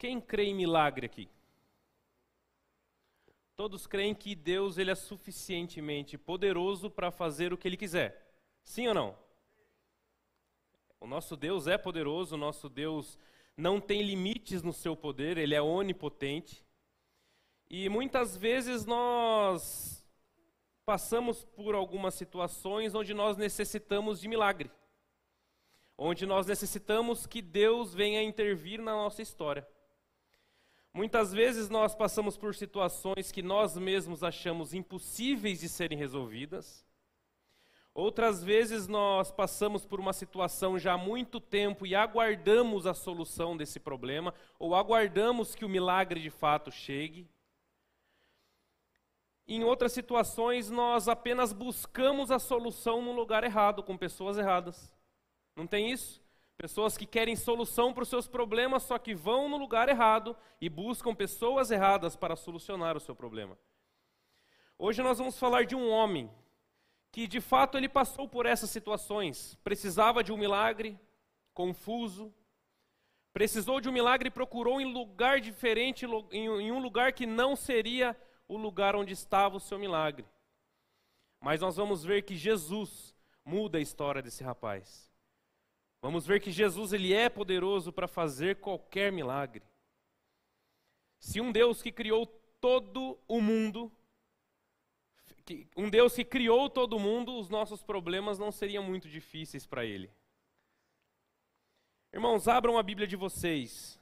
Quem crê em milagre aqui? Todos creem que Deus ele é suficientemente poderoso para fazer o que Ele quiser. Sim ou não? O nosso Deus é poderoso, o nosso Deus não tem limites no seu poder, Ele é onipotente. E muitas vezes nós passamos por algumas situações onde nós necessitamos de milagre. Onde nós necessitamos que Deus venha intervir na nossa história. Muitas vezes nós passamos por situações que nós mesmos achamos impossíveis de serem resolvidas. Outras vezes nós passamos por uma situação já há muito tempo e aguardamos a solução desse problema, ou aguardamos que o milagre de fato chegue. Em outras situações nós apenas buscamos a solução no lugar errado, com pessoas erradas. Não tem isso? Pessoas que querem solução para os seus problemas, só que vão no lugar errado e buscam pessoas erradas para solucionar o seu problema. Hoje nós vamos falar de um homem que de fato ele passou por essas situações. Precisava de um milagre, confuso. Precisou de um milagre e procurou em lugar diferente, em um lugar que não seria o lugar onde estava o seu milagre. Mas nós vamos ver que Jesus muda a história desse rapaz. Vamos ver que Jesus ele é poderoso para fazer qualquer milagre. Se um Deus que criou todo o mundo, os nossos problemas não seriam muito difíceis para Ele. Irmãos, abram a Bíblia de vocês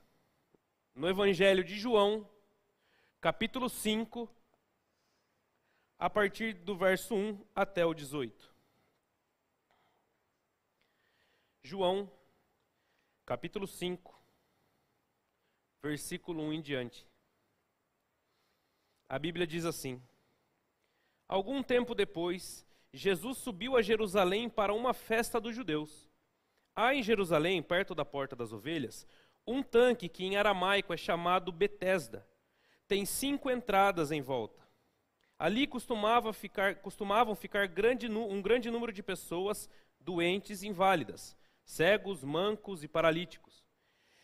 no Evangelho de João, capítulo 5, a partir do verso 1 até o 18. João, capítulo 5, versículo 1 em diante. A Bíblia diz assim: Algum tempo depois, Jesus subiu a Jerusalém para uma festa dos judeus. Há em Jerusalém, perto da Porta das Ovelhas, um tanque que em aramaico é chamado Betesda. Tem 5 entradas em volta. Ali costumavam ficar um grande número de pessoas doentes e inválidas, cegos, mancos e paralíticos.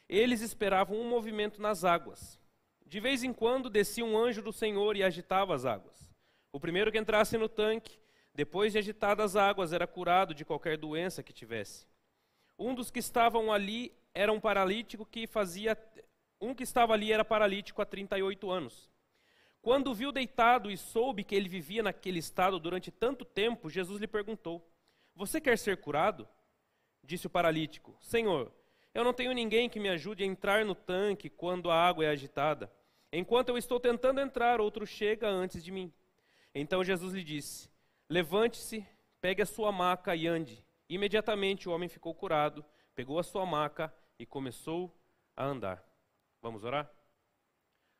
Eles esperavam um movimento nas águas. De vez em quando descia um anjo do Senhor e agitava as águas. O primeiro que entrasse no tanque, depois de agitadas as águas, era curado de qualquer doença que tivesse. Um dos que estavam ali era um paralítico estava ali era paralítico há 38 anos. Quando o viu deitado e soube que ele vivia naquele estado durante tanto tempo, Jesus lhe perguntou: Você quer ser curado? Disse o paralítico: Senhor, eu não tenho ninguém que me ajude a entrar no tanque quando a água é agitada. Enquanto eu estou tentando entrar, outro chega antes de mim. Então Jesus lhe disse: Levante-se, pegue a sua maca e ande. Imediatamente o homem ficou curado, pegou a sua maca e começou a andar. Vamos orar?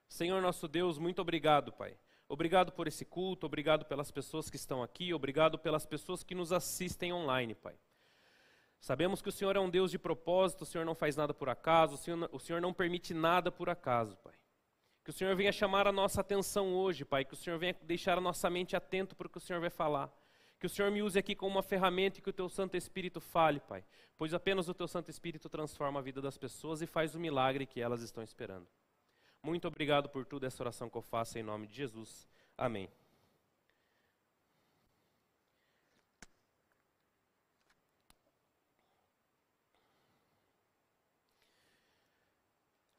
Senhor nosso Deus, muito obrigado, Pai. Obrigado por esse culto, obrigado pelas pessoas que estão aqui, obrigado pelas pessoas que nos assistem online, Pai. Sabemos que o Senhor é um Deus de propósito, o Senhor não faz nada por acaso, o Senhor não permite nada por acaso, Pai. Que o Senhor venha chamar a nossa atenção hoje, Pai, que o Senhor venha deixar a nossa mente atento para o que o Senhor vai falar. Que o Senhor me use aqui como uma ferramenta e que o Teu Santo Espírito fale, Pai, pois apenas o Teu Santo Espírito transforma a vida das pessoas e faz o milagre que elas estão esperando. Muito obrigado por tudo, essa oração que eu faço em nome de Jesus. Amém.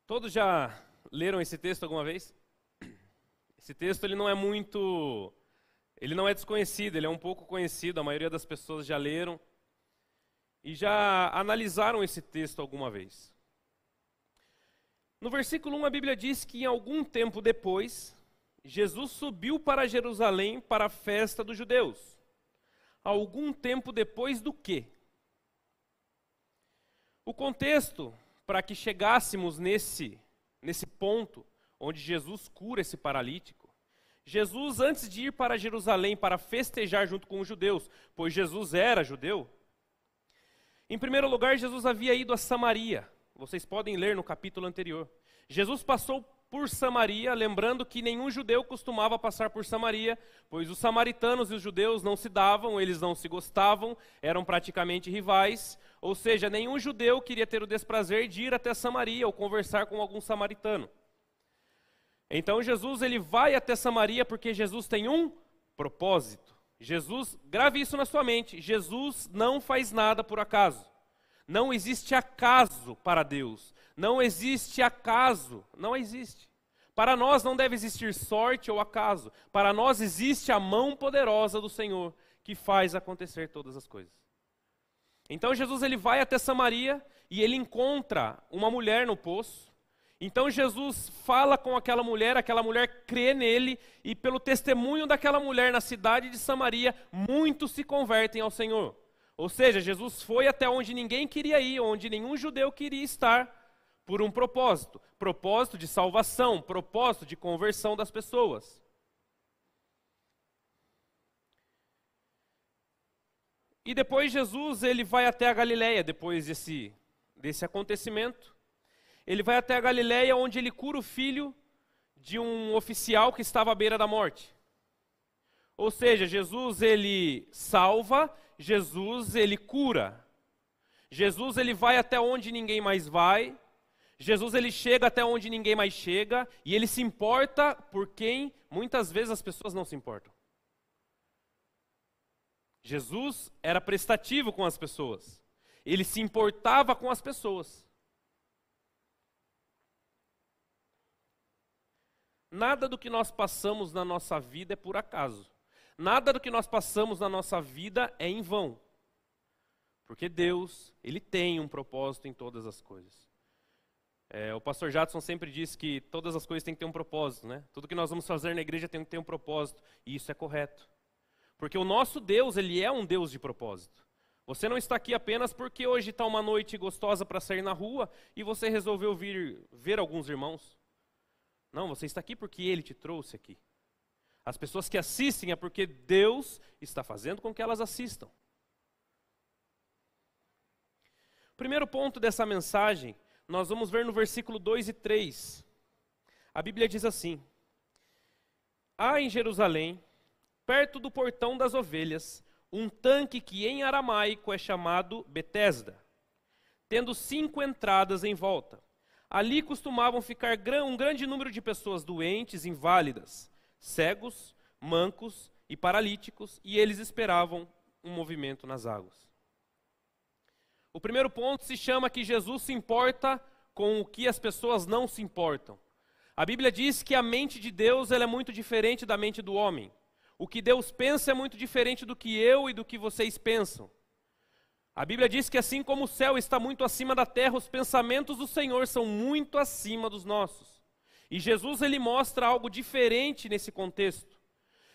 Todos já leram esse texto alguma vez? Esse texto ele não é desconhecido, ele é um pouco conhecido, a maioria das pessoas já leram e já analisaram esse texto alguma vez. No versículo 1 a Bíblia diz que em algum tempo depois, Jesus subiu para Jerusalém para a festa dos judeus. Algum tempo depois do quê? O contexto para que chegássemos nesse ponto onde Jesus cura esse paralítico, Jesus, antes de ir para Jerusalém para festejar junto com os judeus, pois Jesus era judeu, em primeiro lugar, Jesus havia ido a Samaria. Vocês podem ler no capítulo anterior. Jesus passou por Samaria, lembrando que nenhum judeu costumava passar por Samaria, pois os samaritanos e os judeus não se davam, eles não se gostavam, eram praticamente rivais, ou seja, nenhum judeu queria ter o desprazer de ir até Samaria ou conversar com algum samaritano. Então Jesus ele vai até Samaria porque Jesus tem um propósito. Jesus, grave isso na sua mente, Jesus não faz nada por acaso. Não existe acaso para Deus. Não existe acaso, não existe. Para nós não deve existir sorte ou acaso. Para nós existe a mão poderosa do Senhor que faz acontecer todas as coisas. Então Jesus ele vai até Samaria e ele encontra uma mulher no poço. Então Jesus fala com aquela mulher crê nele e pelo testemunho daquela mulher na cidade de Samaria, muitos se convertem ao Senhor. Ou seja, Jesus foi até onde ninguém queria ir, onde nenhum judeu queria estar, por um propósito. Propósito de salvação, propósito de conversão das pessoas. E depois Jesus ele vai até a Galileia, depois desse acontecimento. Ele vai até a Galileia, onde ele cura o filho de um oficial que estava à beira da morte. Ou seja, Jesus ele salva, Jesus ele cura. Jesus ele vai até onde ninguém mais vai. Jesus ele chega até onde ninguém mais chega. E ele se importa por quem muitas vezes as pessoas não se importam. Jesus era prestativo com as pessoas. Ele se importava com as pessoas. Nada do que nós passamos na nossa vida é por acaso. Nada do que nós passamos na nossa vida é em vão. Porque Deus, Ele tem um propósito em todas as coisas. O pastor Jadson sempre diz que todas as coisas têm que ter um propósito, né? Tudo que nós vamos fazer na igreja tem que ter um propósito. E isso é correto. Porque o nosso Deus, Ele é um Deus de propósito. Você não está aqui apenas porque hoje está uma noite gostosa para sair na rua e você resolveu vir ver alguns irmãos. Não, você está aqui porque Ele te trouxe aqui. As pessoas que assistem é porque Deus está fazendo com que elas assistam. O primeiro ponto dessa mensagem, nós vamos ver no versículo 2 e 3. A Bíblia diz assim: há em Jerusalém, perto do portão das ovelhas, um tanque que em aramaico é chamado Betesda, tendo 5 entradas em volta. Ali costumavam ficar um grande número de pessoas doentes, inválidas, cegos, mancos e paralíticos, e eles esperavam um movimento nas águas. O primeiro ponto se chama que Jesus se importa com o que as pessoas não se importam. A Bíblia diz que a mente de Deus ela é muito diferente da mente do homem. O que Deus pensa é muito diferente do que eu e do que vocês pensam. A Bíblia diz que assim como o céu está muito acima da terra, os pensamentos do Senhor são muito acima dos nossos. E Jesus ele mostra algo diferente nesse contexto.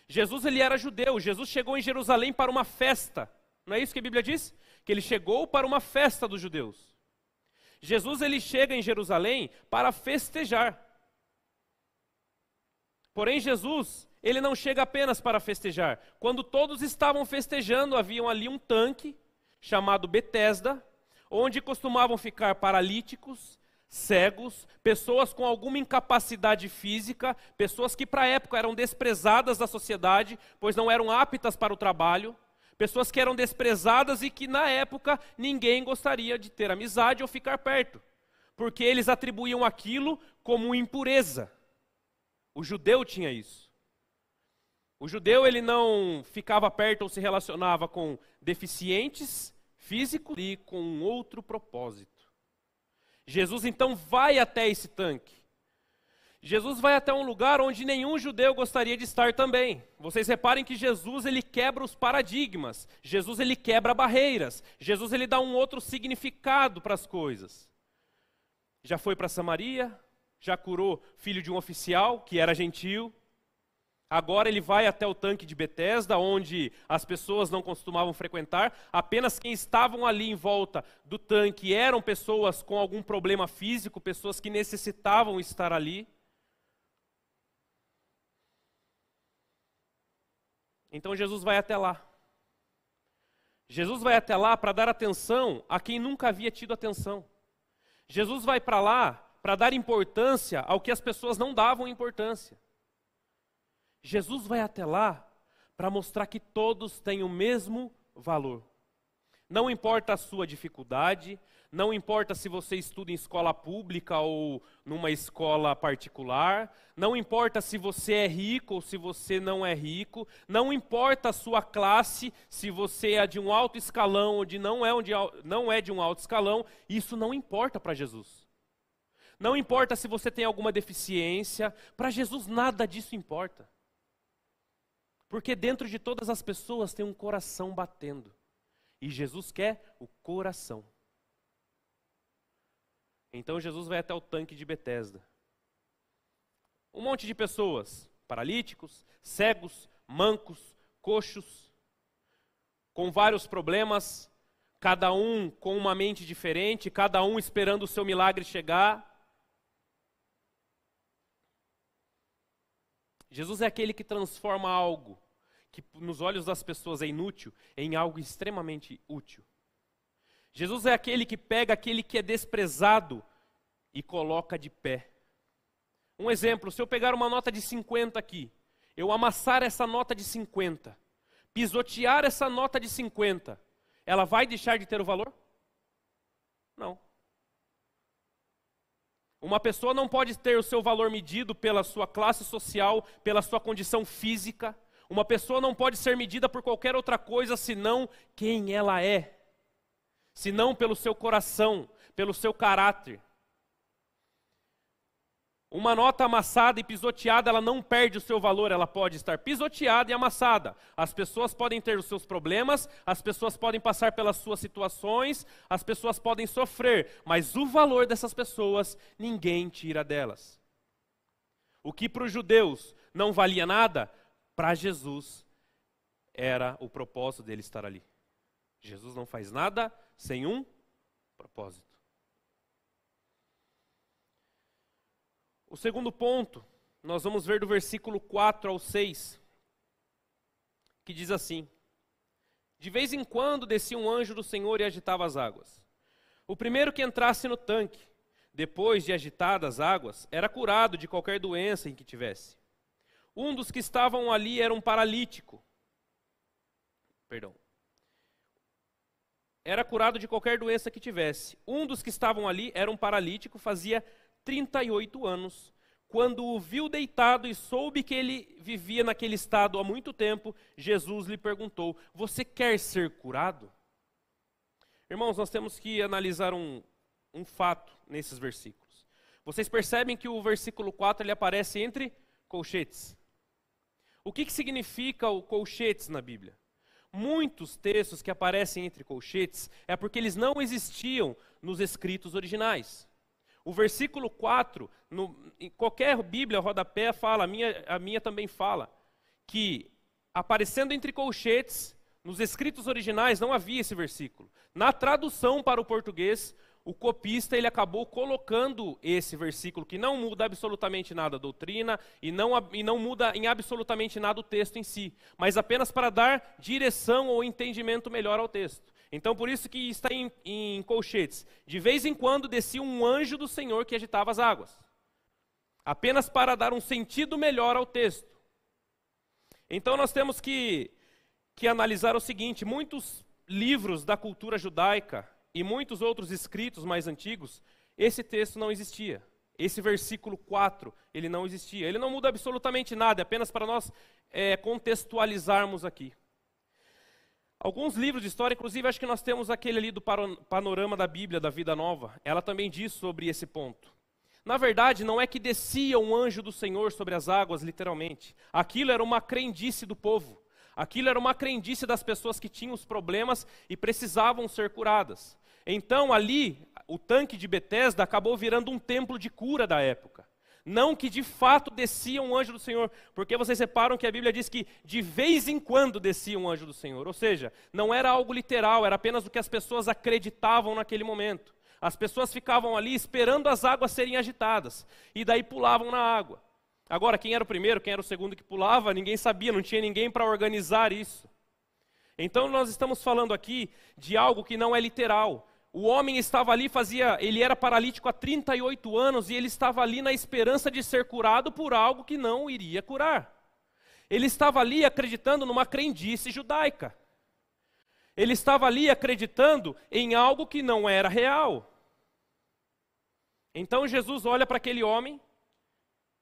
Jesus ele era judeu, Jesus chegou em Jerusalém para uma festa. Não é isso que a Bíblia diz? Que ele chegou para uma festa dos judeus. Jesus ele chega em Jerusalém para festejar. Porém Jesus, ele não chega apenas para festejar. Quando todos estavam festejando, havia ali um tanque chamado Betesda, onde costumavam ficar paralíticos, cegos, pessoas com alguma incapacidade física, pessoas que para a época eram desprezadas da sociedade, pois não eram aptas para o trabalho, pessoas que eram desprezadas e que na época ninguém gostaria de ter amizade ou ficar perto, porque eles atribuíam aquilo como impureza. O judeu tinha isso. O judeu ele não ficava perto ou se relacionava com deficientes físicos e com outro propósito. Jesus então vai até esse tanque. Jesus vai até um lugar onde nenhum judeu gostaria de estar também. Vocês reparem que Jesus ele quebra os paradigmas. Jesus ele quebra barreiras. Jesus ele dá um outro significado para as coisas. Já foi para Samaria, já curou filho de um oficial que era gentil. Agora ele vai até o tanque de Betesda, onde as pessoas não costumavam frequentar. Apenas quem estavam ali em volta do tanque eram pessoas com algum problema físico, pessoas que necessitavam estar ali. Então Jesus vai até lá. Jesus vai até lá para dar atenção a quem nunca havia tido atenção. Jesus vai para lá para dar importância ao que as pessoas não davam importância. Jesus vai até lá para mostrar que todos têm o mesmo valor. Não importa a sua dificuldade, não importa se você estuda em escola pública ou numa escola particular, não importa se você é rico ou se você não é rico, não importa a sua classe, se você é de um alto escalão ou não é de um alto escalão, isso não importa para Jesus. Não importa se você tem alguma deficiência, para Jesus nada disso importa. Porque dentro de todas as pessoas tem um coração batendo. E Jesus quer o coração. Então Jesus vai até o tanque de Betesda. Um monte de pessoas, paralíticos, cegos, mancos, coxos, com vários problemas, cada um com uma mente diferente, cada um esperando o seu milagre chegar. Jesus é aquele que transforma algo que nos olhos das pessoas é inútil em algo extremamente útil. Jesus é aquele que pega aquele que é desprezado e coloca de pé. Um exemplo, se eu pegar uma nota de 50 aqui, eu amassar essa nota de 50, pisotear essa nota de 50, ela vai deixar de ter o valor? Não. Uma pessoa não pode ter o seu valor medido pela sua classe social, pela sua condição física. Uma pessoa não pode ser medida por qualquer outra coisa senão quem ela é. Senão pelo seu coração, pelo seu caráter. Uma nota amassada e pisoteada, ela não perde o seu valor, ela pode estar pisoteada e amassada. As pessoas podem ter os seus problemas, as pessoas podem passar pelas suas situações, as pessoas podem sofrer, mas o valor dessas pessoas ninguém tira delas. O que para os judeus não valia nada, para Jesus era o propósito dele estar ali. Jesus não faz nada sem um propósito. O segundo ponto, nós vamos ver do versículo 4 ao 6, que diz assim: de vez em quando descia um anjo do Senhor e agitava as águas. O primeiro que entrasse no tanque, depois de agitadas as águas, era curado de qualquer doença em que tivesse. Um dos que estavam ali era um paralítico. Era curado de qualquer doença que tivesse. Um dos que estavam ali era um paralítico, fazia 38 anos. Quando o viu deitado e soube que ele vivia naquele estado há muito tempo, Jesus lhe perguntou: você quer ser curado? Irmãos, nós temos que analisar um fato nesses versículos. Vocês percebem que o versículo 4 ele aparece entre colchetes. O que significa o colchetes na Bíblia? Muitos textos que aparecem entre colchetes é porque eles não existiam nos escritos originais. O versículo 4, em qualquer Bíblia, rodapé, fala, a minha também fala, que aparecendo entre colchetes, nos escritos originais não havia esse versículo. Na tradução para o português, o copista ele acabou colocando esse versículo, que não muda absolutamente nada a doutrina e não muda em absolutamente nada o texto em si, mas apenas para dar direção ou entendimento melhor ao texto. Então, por isso que está em colchetes. De vez em quando descia um anjo do Senhor que agitava as águas. Apenas para dar um sentido melhor ao texto. Então, nós temos que analisar o seguinte: muitos livros da cultura judaica e muitos outros escritos mais antigos, esse texto não existia. Esse versículo 4, ele não existia. Ele não muda absolutamente nada, é apenas para nós contextualizarmos aqui. Alguns livros de história, inclusive acho que nós temos aquele ali do Panorama da Bíblia, da Vida Nova, ela também diz sobre esse ponto. Na verdade, não é que descia um anjo do Senhor sobre as águas, literalmente. Aquilo era uma crendice do povo. Aquilo era uma crendice das pessoas que tinham os problemas e precisavam ser curadas. Então ali, o tanque de Betesda acabou virando um templo de cura da época. Não que de fato descia um anjo do Senhor, porque vocês reparam que a Bíblia diz que de vez em quando descia um anjo do Senhor. Ou seja, não era algo literal, era apenas o que as pessoas acreditavam naquele momento. As pessoas ficavam ali esperando as águas serem agitadas, e daí pulavam na água. Agora, quem era o primeiro, quem era o segundo que pulava, ninguém sabia, não tinha ninguém para organizar isso. Então nós estamos falando aqui de algo que não é literal. O homem estava ali, ele era paralítico há 38 anos e ele estava ali na esperança de ser curado por algo que não iria curar. Ele estava ali acreditando numa crendice judaica. Ele estava ali acreditando em algo que não era real. Então Jesus olha para aquele homem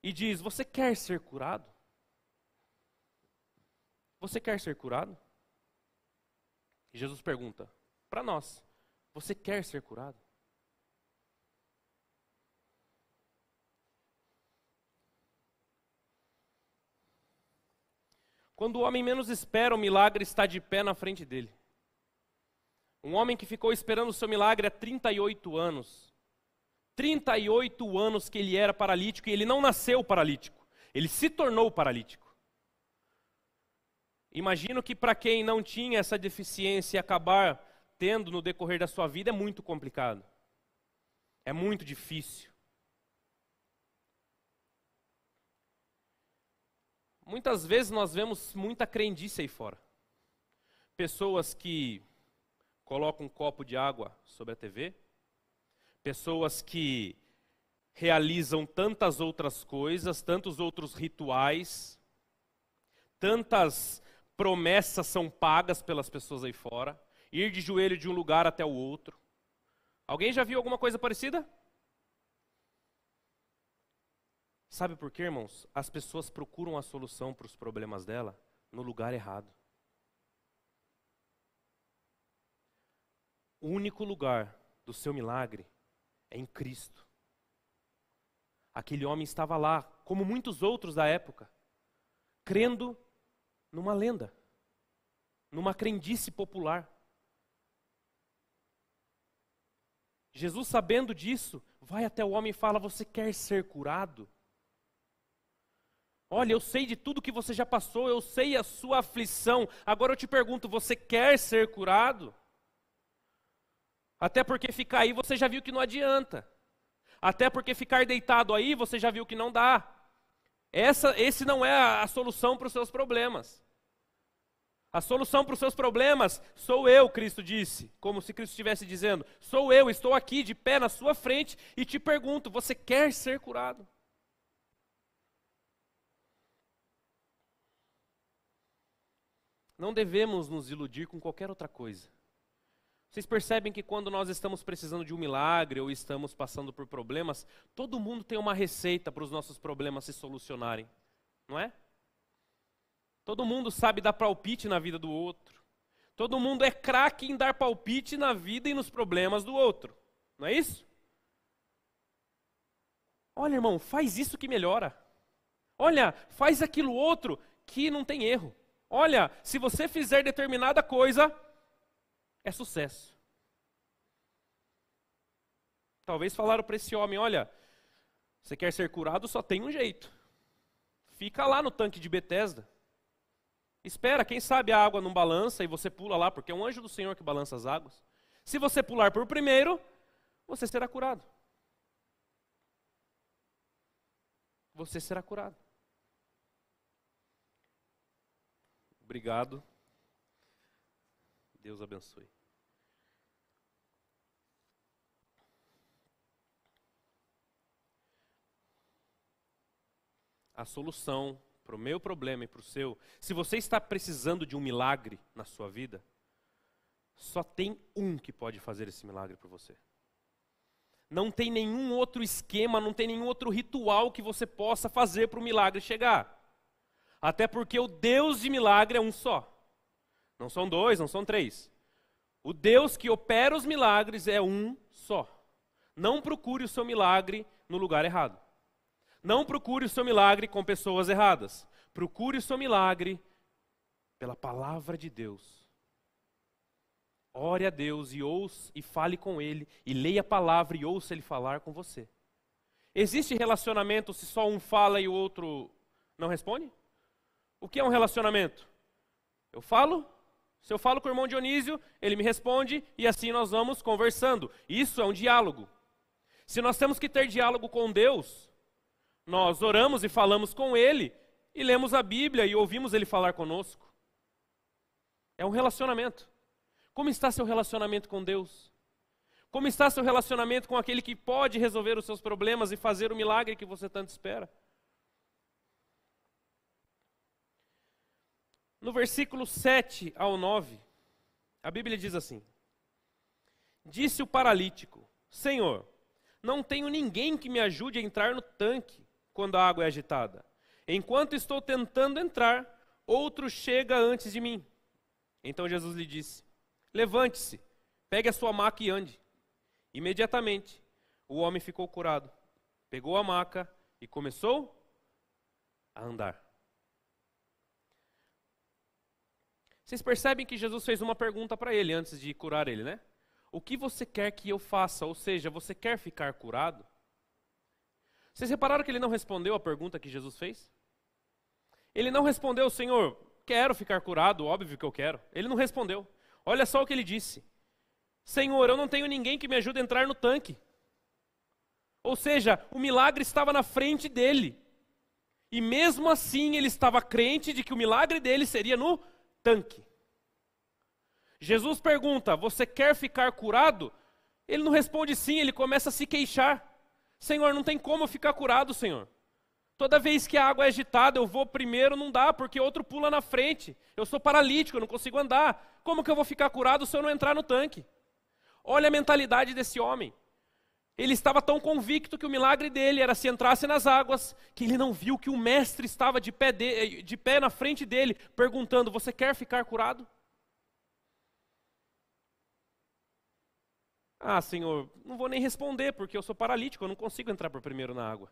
e diz: você quer ser curado? Você quer ser curado? E Jesus pergunta para nós: você quer ser curado? Quando o homem menos espera, o milagre está de pé na frente dele. Um homem que ficou esperando o seu milagre há 38 anos. 38 anos que ele era paralítico e ele não nasceu paralítico. Ele se tornou paralítico. Imagino que para quem não tinha essa deficiência acabar tendo no decorrer da sua vida é muito complicado. É muito difícil. Muitas vezes nós vemos muita crendice aí fora. Pessoas que colocam um copo de água sobre a TV. Pessoas que realizam tantas outras coisas, tantos outros rituais. Tantas promessas são pagas pelas pessoas aí fora. Ir de joelho de um lugar até o outro. Alguém já viu alguma coisa parecida? Sabe por quê, irmãos? As pessoas procuram a solução para os problemas dela no lugar errado. O único lugar do seu milagre é em Cristo. Aquele homem estava lá, como muitos outros da época, crendo numa lenda, numa crendice popular. Jesus, sabendo disso, vai até o homem e fala: você quer ser curado? Olha, eu sei de tudo que você já passou, eu sei a sua aflição. Agora eu te pergunto, você quer ser curado? Até porque ficar aí você já viu que não adianta. Até porque ficar deitado aí você já viu que não dá. Esse não é a solução para os seus problemas. A solução para os seus problemas sou eu, Cristo disse. Como se Cristo estivesse dizendo: sou eu, estou aqui de pé na sua frente e te pergunto, você quer ser curado? Não devemos nos iludir com qualquer outra coisa. Vocês percebem que quando nós estamos precisando de um milagre ou estamos passando por problemas, todo mundo tem uma receita para os nossos problemas se solucionarem, não é? Todo mundo sabe dar palpite na vida do outro. Todo mundo é craque em dar palpite na vida e nos problemas do outro, não é isso? Olha, irmão, faz isso que melhora. Olha, faz aquilo outro que não tem erro. Olha, se você fizer determinada coisa, é sucesso. Talvez falaram para esse homem: olha, você quer ser curado, só tem um jeito. Fica lá no tanque de Betesda. Espera, quem sabe a água não balança e você pula lá, porque é um anjo do Senhor que balança as águas. Se você pular por primeiro, você será curado. Você será curado. Obrigado. Deus abençoe. A solução para o meu problema e para o seu, se você está precisando de um milagre na sua vida, só tem um que pode fazer esse milagre por você. Não tem nenhum outro esquema, não tem nenhum outro ritual que você possa fazer para o milagre chegar. Até porque o Deus de milagre é um só. Não são dois, não são três. O Deus que opera os milagres é um só. Não procure o seu milagre no lugar errado. Não procure o seu milagre com pessoas erradas. Procure o seu milagre pela palavra de Deus. Ore a Deus e ouça e fale com Ele. E leia a palavra e ouça Ele falar com você. Existe relacionamento se só um fala e o outro não responde? O que é um relacionamento? Eu falo, se eu falo com o irmão Dionísio, ele me responde e assim nós vamos conversando. Isso é um diálogo. Se nós temos que ter diálogo com Deus, nós oramos e falamos com Ele e lemos a Bíblia e ouvimos Ele falar conosco. É um relacionamento. Como está seu relacionamento com Deus? Como está seu relacionamento com aquele que pode resolver os seus problemas e fazer o milagre que você tanto espera? No versículo 7 ao 9, a Bíblia diz assim: Disse o paralítico: Senhor, não tenho ninguém que me ajude a entrar no tanque quando a água é agitada. Enquanto estou tentando entrar, outro chega antes de mim. Então Jesus lhe disse: Levante-se, pegue a sua maca e ande. Imediatamente, o homem ficou curado, pegou a maca e começou a andar. Vocês percebem que Jesus fez uma pergunta para ele antes de curar ele, né? O que você quer que eu faça? Ou seja, você quer ficar curado? Vocês repararam que ele não respondeu a pergunta que Jesus fez? Ele não respondeu: Senhor, quero ficar curado, óbvio que eu quero. Ele não respondeu. Olha só o que ele disse: Senhor, eu não tenho ninguém que me ajude a entrar no tanque. Ou seja, o milagre estava na frente dele. E mesmo assim ele estava crente de que o milagre dele seria no tanque. Jesus pergunta: você quer ficar curado? Ele não responde sim, ele começa a se queixar. Senhor, não tem como eu ficar curado, Senhor. Toda vez que a água é agitada, eu vou primeiro, não dá, porque outro pula na frente. Eu sou paralítico, eu não consigo andar. Como que eu vou ficar curado se eu não entrar no tanque? Olha a mentalidade desse homem. Ele estava tão convicto que o milagre dele era se entrasse nas águas, que ele não viu que o mestre estava de pé na frente dele, perguntando: você quer ficar curado? Ah, Senhor, não vou nem responder, porque eu sou paralítico, eu não consigo entrar por primeiro na água.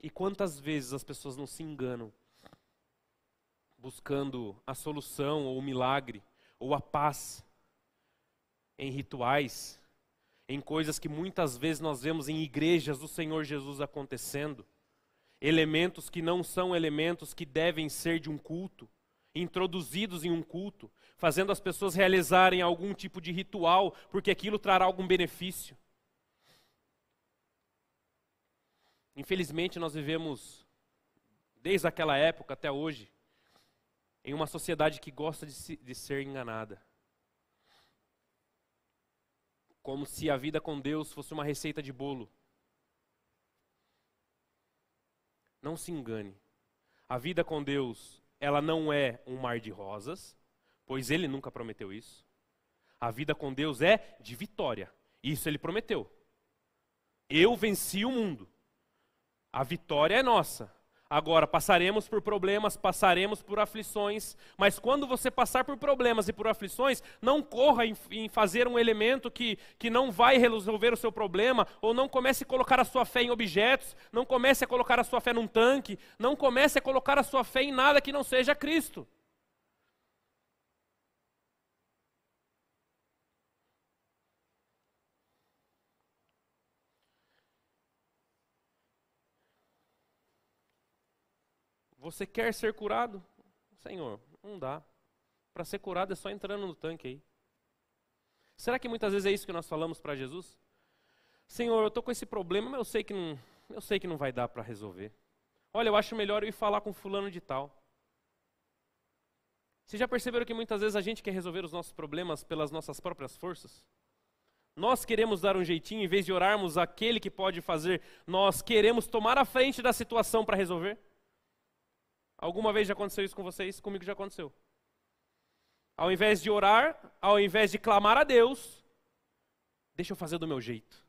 E quantas vezes as pessoas não se enganam, buscando a solução, ou o milagre, ou a paz, em rituais, em coisas que muitas vezes nós vemos em igrejas do Senhor Jesus acontecendo, elementos que não são elementos que devem ser de um culto, introduzidos em um culto, fazendo as pessoas realizarem algum tipo de ritual, porque aquilo trará algum benefício. Infelizmente nós vivemos, desde aquela época até hoje, em uma sociedade que gosta de ser enganada. Como se a vida com Deus fosse uma receita de bolo. Não se engane. A vida com Deus, ela não é um mar de rosas, pois Ele nunca prometeu isso. A vida com Deus é de vitória. Isso Ele prometeu. Eu venci o mundo. A vitória é nossa. Agora, passaremos por problemas, passaremos por aflições, mas quando você passar por problemas e por aflições, não corra em fazer um elemento que não vai resolver o seu problema, ou não comece a colocar a sua fé em objetos, não comece a colocar a sua fé num tanque, não comece a colocar a sua fé em nada que não seja Cristo. Você quer ser curado? Senhor, não dá. Para ser curado é só entrando no tanque aí. Será que muitas vezes é isso que nós falamos para Jesus? Senhor, eu estou com esse problema, mas eu sei que não vai dar para resolver. Olha, eu acho melhor eu ir falar com fulano de tal. Vocês já perceberam que muitas vezes a gente quer resolver os nossos problemas pelas nossas próprias forças? Nós queremos dar um jeitinho, em vez de orarmos aquele que pode fazer, nós queremos tomar a frente da situação para resolver? Alguma vez já aconteceu isso com vocês? Comigo já aconteceu. Ao invés de orar, ao invés de clamar a Deus, deixa eu fazer do meu jeito.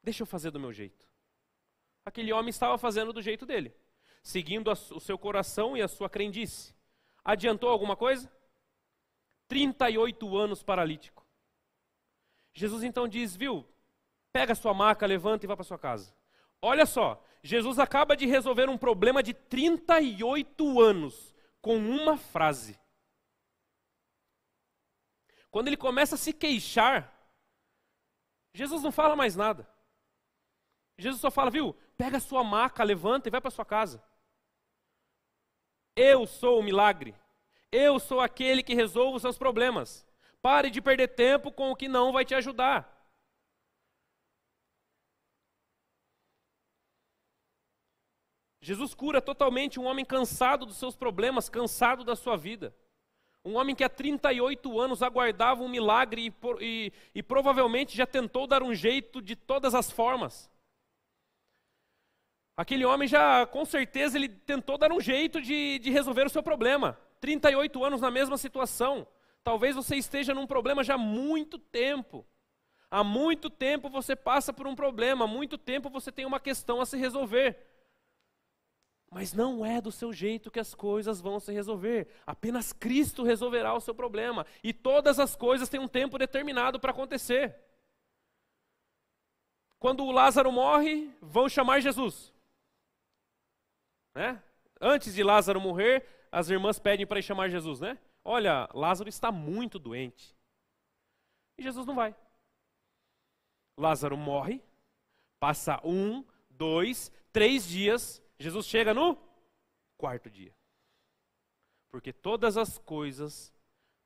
Deixa eu fazer do meu jeito. Aquele homem estava fazendo do jeito dele, seguindo o seu coração e a sua crendice. Adiantou alguma coisa? 38 anos paralítico. Jesus então diz, viu, pega a sua maca, levanta e vá para sua casa. Olha só, Jesus acaba de resolver um problema de 38 anos com uma frase. Quando ele começa a se queixar, Jesus não fala mais nada. Jesus só fala, viu, pega a sua maca, levanta e vai para sua casa. Eu sou o milagre. Eu sou aquele que resolve os seus problemas. Pare de perder tempo com o que não vai te ajudar. Jesus cura totalmente um homem cansado dos seus problemas, cansado da sua vida. Um homem que há 38 anos aguardava um milagre e provavelmente já tentou dar um jeito de todas as formas. Aquele homem já, com certeza, ele tentou dar um jeito de resolver o seu problema. 38 anos na mesma situação. Talvez você esteja num problema já há muito tempo. Há muito tempo você passa por um problema, há muito tempo você tem uma questão a se resolver. Mas não é do seu jeito que as coisas vão se resolver. Apenas Cristo resolverá o seu problema. E todas as coisas têm um tempo determinado para acontecer. Quando o Lázaro morre, vão chamar Jesus. Né? Antes de Lázaro morrer, as irmãs pedem para ir chamar Jesus, né? Olha, Lázaro está muito doente. E Jesus não vai. Lázaro morre, passa 1, 2, 3 dias, Jesus chega no 4º dia. Porque todas as coisas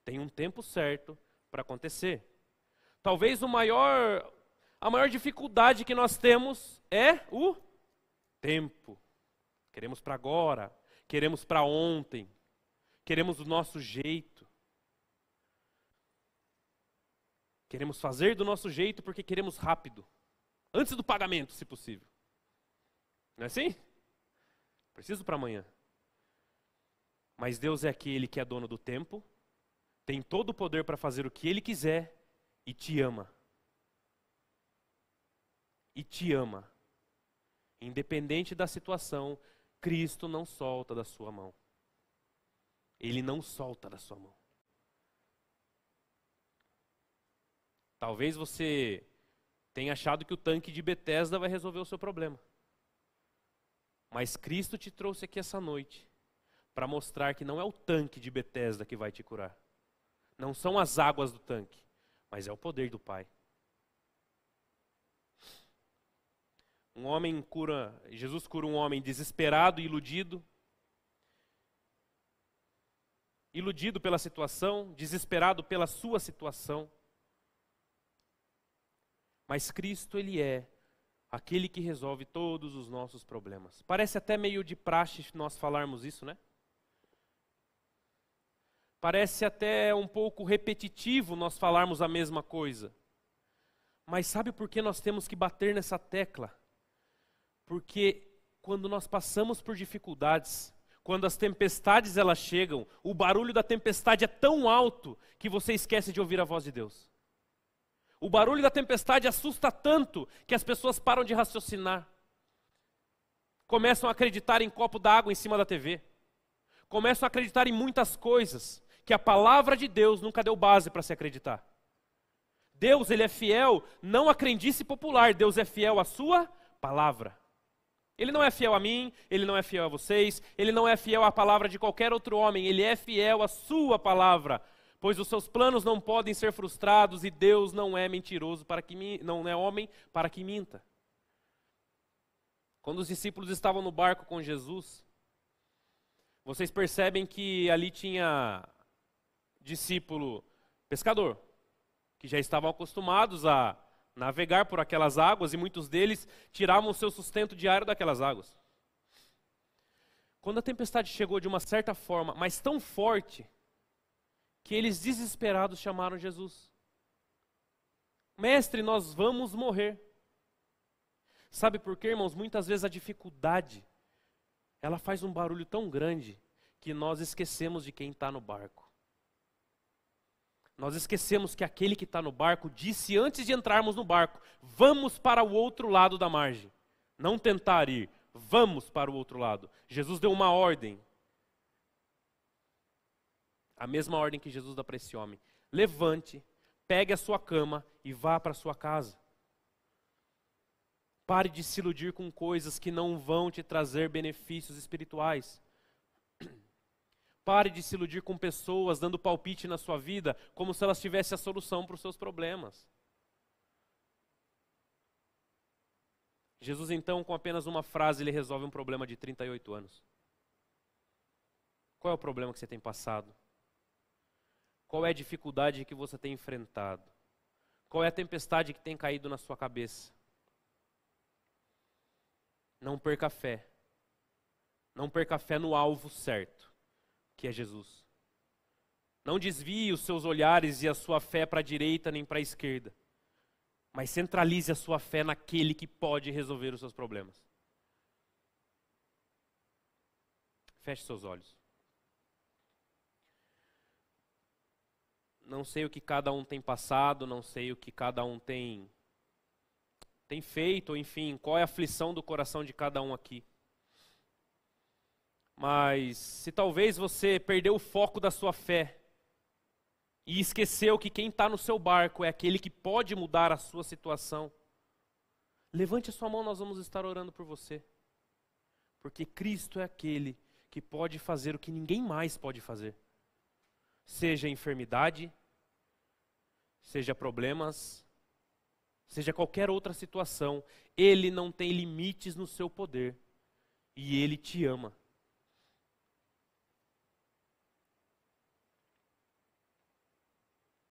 têm um tempo certo para acontecer. Talvez a maior dificuldade que nós temos é o tempo. Queremos para agora, queremos para ontem, queremos do nosso jeito. Queremos fazer do nosso jeito porque queremos rápido. Antes do pagamento, se possível. Não é assim? Preciso para amanhã. Mas Deus é aquele que é dono do tempo, tem todo o poder para fazer o que Ele quiser e te ama. E te ama. Independente da situação, Cristo não solta da sua mão. Ele não solta da sua mão. Talvez você tenha achado que o tanque de Betesda vai resolver o seu problema. Mas Cristo te trouxe aqui essa noite para mostrar que não é o tanque de Betesda que vai te curar. Não são as águas do tanque, mas é o poder do Pai. Jesus cura um homem desesperado e iludido. Iludido pela situação, desesperado pela sua situação. Mas Cristo, Ele é aquele que resolve todos os nossos problemas. Parece até meio de praxe nós falarmos isso, né? Parece até um pouco repetitivo nós falarmos a mesma coisa. Mas sabe por que nós temos que bater nessa tecla? Porque quando nós passamos por dificuldades, quando as tempestades elas chegam, o barulho da tempestade é tão alto que você esquece de ouvir a voz de Deus. O barulho da tempestade assusta tanto que as pessoas param de raciocinar. Começam a acreditar em copo d'água em cima da TV. Começam a acreditar em muitas coisas que a palavra de Deus nunca deu base para se acreditar. Deus, Ele é fiel, não à crendice popular, Deus é fiel à sua palavra. Ele não é fiel a mim, Ele não é fiel a vocês, Ele não é fiel à palavra de qualquer outro homem, Ele é fiel à sua palavra. Pois os seus planos não podem ser frustrados e Deus não é mentiroso não é homem para que minta. Quando os discípulos estavam no barco com Jesus, vocês percebem que ali tinha discípulo pescador, que já estavam acostumados a navegar por aquelas águas e muitos deles tiravam o seu sustento diário daquelas águas. Quando a tempestade chegou de uma certa forma, mas tão forte, que eles desesperados chamaram Jesus. Mestre, nós vamos morrer. Sabe por quê, irmãos? Muitas vezes a dificuldade, ela faz um barulho tão grande que nós esquecemos de quem está no barco. Nós esquecemos que aquele que está no barco disse antes de entrarmos no barco, vamos para o outro lado da margem. Não tentar ir, vamos para o outro lado. Jesus deu uma ordem. A mesma ordem que Jesus dá para esse homem. Levante, pegue a sua cama e vá para a sua casa. Pare de se iludir com coisas que não vão te trazer benefícios espirituais. Pare de se iludir com pessoas dando palpite na sua vida como se elas tivessem a solução para os seus problemas. Jesus então, com apenas uma frase, ele resolve um problema de 38 anos. Qual é o problema que você tem passado? Qual é a dificuldade que você tem enfrentado? Qual é a tempestade que tem caído na sua cabeça? Não perca a fé. Não perca a fé no alvo certo, que é Jesus. Não desvie os seus olhares e a sua fé para a direita nem para a esquerda. Mas centralize a sua fé naquele que pode resolver os seus problemas. Feche seus olhos. Não sei o que cada um tem passado, não sei o que cada um tem feito, ou enfim, qual é a aflição do coração de cada um aqui. Mas se talvez você perdeu o foco da sua fé e esqueceu que quem está no seu barco é aquele que pode mudar a sua situação, levante a sua mão, nós vamos estar orando por você. Porque Cristo é aquele que pode fazer o que ninguém mais pode fazer. Seja enfermidade, seja problemas, seja qualquer outra situação, Ele não tem limites no seu poder. E Ele te ama.